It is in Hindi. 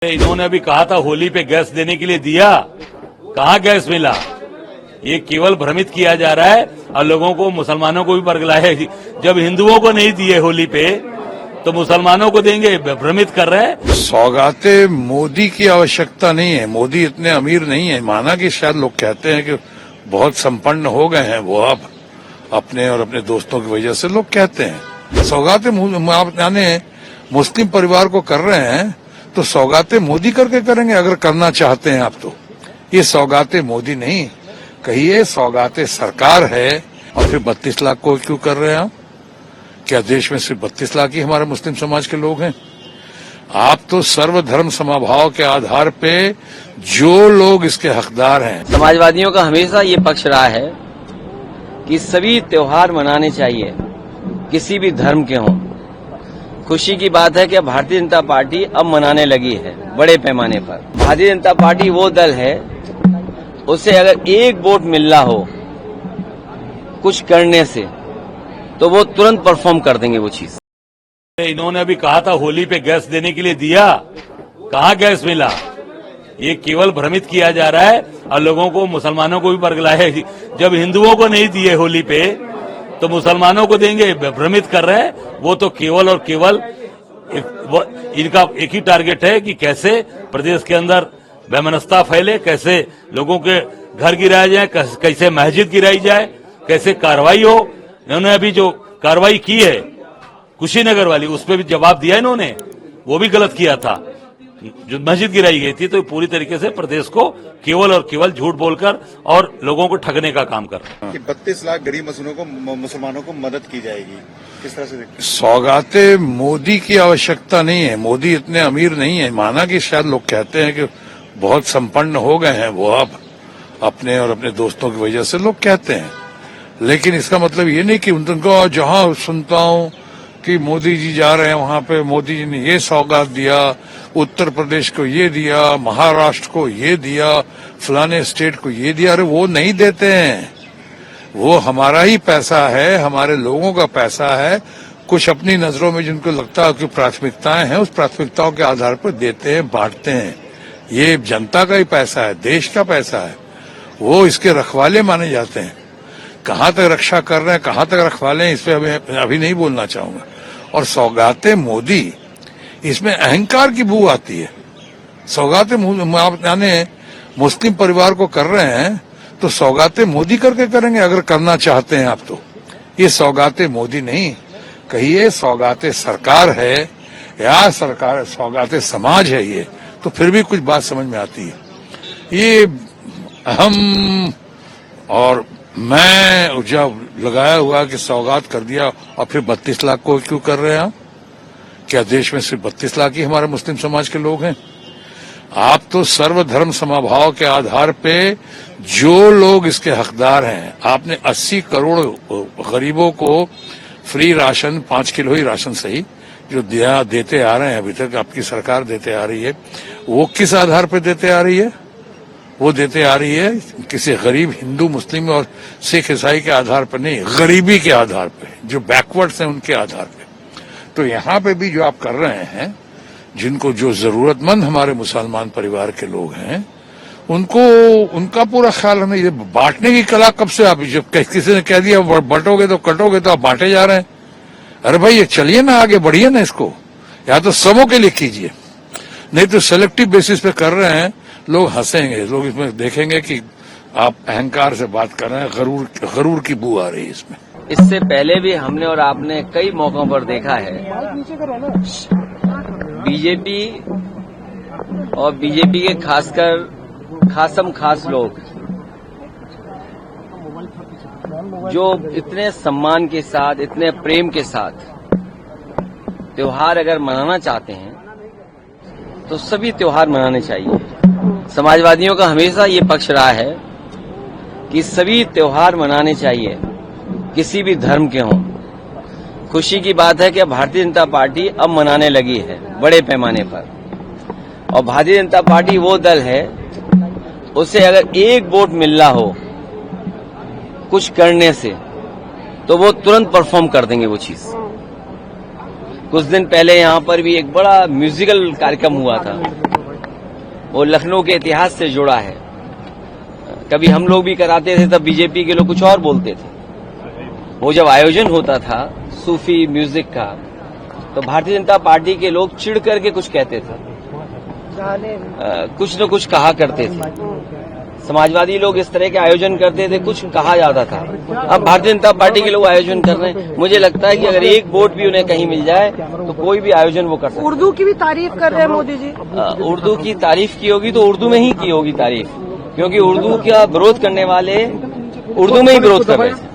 इन्होंने अभी कहा था होली पे गैस देने के लिए दिया, कहाँ गैस मिला। ये केवल भ्रमित किया जा रहा है और लोगों को, मुसलमानों को भी बरगलाया है। जब हिंदुओं को नहीं दिए होली पे तो मुसलमानों को देंगे, भ्रमित कर रहे हैं। सौगातें मोदी की आवश्यकता नहीं है। मोदी इतने अमीर नहीं है। माना कि शायद लोग कहते हैं कि बहुत संपन्न हो गए हैं वो अब अपने और अपने दोस्तों की वजह से, लोग कहते हैं। सौगातें आप यानी मुस्लिम परिवार को कर रहे हैं तो सौगातें मोदी करके करेंगे अगर करना चाहते हैं आप तो। ये सौगातें मोदी नहीं, कहिए सौगातें सरकार है। और फिर 32 लाख को क्यों कर रहे हैं आप? क्या देश में सिर्फ 32 लाख ही हमारे मुस्लिम समाज के लोग हैं? आप तो सर्वधर्म समभाव के आधार पे जो लोग इसके हकदार हैं। समाजवादियों का हमेशा ये पक्ष रहा है कि सभी त्योहार मनाने चाहिए, किसी भी धर्म के हों। खुशी की बात है कि भारतीय जनता पार्टी अब मनाने लगी है बड़े पैमाने पर। भारतीय जनता पार्टी वो दल है, उसे अगर एक वोट मिल रहा हो कुछ करने से तो वो तुरंत परफॉर्म कर देंगे वो चीज। इन्होंने अभी कहा था होली पे गैस देने के लिए दिया, कहाँ गैस मिला। ये केवल भ्रमित किया जा रहा है और लोगों को, मुसलमानों को भी बरगलाया है। जब हिंदुओं को नहीं दिए होली पे तो मुसलमानों को देंगे, भ्रमित कर रहे हैं। वो तो केवल और केवल इनका एक ही टारगेट है कि कैसे प्रदेश के अंदर वैमनस्यता फैले, कैसे लोगों के घर गिराए जाए, कैसे मस्जिद गिराई जाए, कैसे कार्रवाई हो। इन्होंने अभी जो कार्रवाई की है कुशीनगर वाली, उस पर भी जवाब दिया इन्होंने, वो भी गलत किया था। जो मस्जिद गिराई गई थी, तो पूरी तरीके से प्रदेश को केवल और केवल झूठ बोलकर और लोगों को ठगने का काम कर रहे हैं। कि 32 लाख गरीब मुसलमानों को मदद की जाएगी, किस तरह से देखते हैं? सौगातें मोदी की आवश्यकता नहीं है। मोदी इतने अमीर नहीं है। माना कि शायद लोग कहते हैं कि बहुत संपन्न हो गए हैं वो अब अपने और अपने दोस्तों की वजह से, लोग कहते हैं। लेकिन इसका मतलब ये नहीं कि उनको, जहां सुनता हूं कि मोदी जी जा रहे हैं वहां पे मोदी जी ने ये सौगात दिया, उत्तर प्रदेश को ये दिया, महाराष्ट्र को ये दिया, फलाने स्टेट को ये दिया। अरे वो नहीं देते हैं, वो हमारा ही पैसा है, हमारे लोगों का पैसा है। कुछ अपनी नजरों में जिनको लगता है कि प्राथमिकताएं हैं, उस प्राथमिकताओं के आधार पर देते हैं, बांटते हैं। ये जनता का ही पैसा है, देश का पैसा है। वो इसके रखवाले माने जाते हैं। कहाँ तक रक्षा कर रहे हैं, कहाँ तक रखवाले हैं, इस पे अभी नहीं बोलना चाहूंगा। और सौगातें मोदी, इसमें अहंकार की बू आती है। सौगातें आप यानी मुस्लिम परिवार को कर रहे हैं तो सौगातें मोदी करके करेंगे अगर करना चाहते हैं आप तो। ये सौगातें मोदी नहीं, कहिए सौगातें सरकार है या सरकार सौगातें समाज है। ये तो फिर भी कुछ बात समझ में आती है। ये अहम और मैं जब लगाया हुआ कि सौगात कर दिया और फिर 32 लाख को क्यों कर रहे हैं आप? क्या देश में सिर्फ 32 लाख ही हमारे मुस्लिम समाज के लोग हैं? आप तो सर्वधर्म समभाव के आधार पे जो लोग इसके हकदार हैं। आपने 80 करोड़ गरीबों को फ्री राशन, 5 किलो ही राशन सही, जो देते आ रहे हैं अभी तक, आपकी सरकार देते आ रही है। वो किस आधार पर देते आ रही है? वो देते आ रही है किसी गरीब हिंदू, मुस्लिम और सिख ईसाई के आधार पर नहीं, गरीबी के आधार पर, जो बैकवर्ड्स हैं उनके आधार पर। तो यहाँ पे भी जो आप कर रहे हैं, जिनको, जो जरूरतमंद हमारे मुसलमान परिवार के लोग हैं, उनको, उनका पूरा ख्याल हमें। ये बांटने की कला कब से? आप जब किसी ने कह दिया बंटोगे तो कटोगे, तो आप बांटे जा रहे हैं। अरे भाई ये चलिए ना, आगे बढ़िए ना इसको, या तो सबों के लिए कीजिए, नहीं तो सेलेक्टिव बेसिस पे कर रहे हैं। लोग हंसेंगे, लोग इसमें देखेंगे कि आप अहंकार से बात कर रहे हैं, गरूर की बू आ रही है इसमें। इससे पहले भी हमने और आपने कई मौकों पर देखा है, बीजेपी और बीजेपी के खासकर खासम खास लोग जो इतने सम्मान के साथ, इतने प्रेम के साथ त्योहार अगर मनाना चाहते हैं तो सभी त्योहार मनाने चाहिए। समाजवादियों का हमेशा ये पक्ष रहा है कि सभी त्योहार मनाने चाहिए, किसी भी धर्म के हों। खुशी की बात है कि भारतीय जनता पार्टी अब मनाने लगी है बड़े पैमाने पर। और भारतीय जनता पार्टी वो दल है, उसे अगर एक वोट मिल रहा हो कुछ करने से तो वो तुरंत परफॉर्म कर देंगे वो चीज। कुछ दिन पहले यहाँ पर भी एक बड़ा म्यूजिकल कार्यक्रम हुआ था वो लखनऊ के इतिहास से जुड़ा है। कभी हम लोग भी कराते थे, तब बीजेपी के लोग कुछ और बोलते थे। वो जब आयोजन होता था सूफी म्यूजिक का, तो भारतीय जनता पार्टी के लोग चिढ़ करके कुछ कहते थे, कुछ न कुछ कहा करते थे। समाजवादी लोग इस तरह के आयोजन करते थे, कुछ कहा जाता था। अब भारतीय जनता पार्टी के लोग आयोजन कर रहे हैं। मुझे लगता है कि अगर एक वोट भी उन्हें कहीं मिल जाए तो कोई भी आयोजन वो कर सकते हैं। उर्दू की भी तारीफ कर रहे हैं मोदी जी। उर्दू की तारीफ की होगी तो उर्दू में ही की होगी तारीफ, क्योंकि उर्दू का विरोध करने वाले उर्दू में ही विरोध कर रहे थे।